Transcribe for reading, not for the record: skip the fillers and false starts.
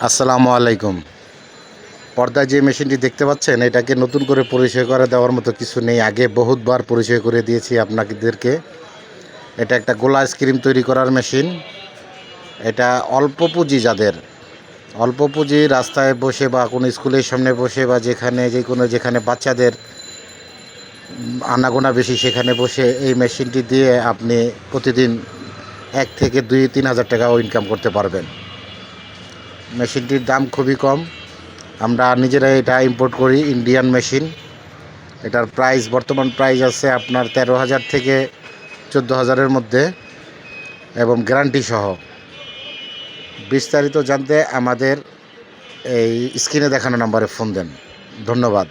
আসসালামু আলাইকুম। পর্দায় যে মেশিনটি দেখতে পাচ্ছেন, এটাকে নতুন করে পরিচয় করে দেওয়ার মতো কিছু নেই। আগে বহুতবার পরিচয় করে দিয়েছি আপনাদেরকে। এটা একটা গোলা আইসক্রিম তৈরি করার মেশিন। এটা অল্প পুঁজি, যাদের অল্প পুঁজি, রাস্তায় বসে বা কোনো স্কুলের সামনে বসে বা যেখানে বাচ্চাদের আনাগোনা বেশি, সেখানে বসে এই মেশিনটি দিয়ে আপনি প্রতিদিন 1 থেকে 2-3 হাজার টাকাও ইনকাম করতে পারবেন। মেশিনটির দাম খুবই কম। আমরা নিজেরাই এটা ইম্পোর্ট করি, ইন্ডিয়ান মেশিন। এটার বর্তমান প্রাইস আছে আপনার 13,000 থেকে 14,000-এর মধ্যে এবং গ্যারান্টি সহ। বিস্তারিত জানতে আমাদের এই স্ক্রিনে দেখানো নম্বরে ফোন দেন। ধন্যবাদ।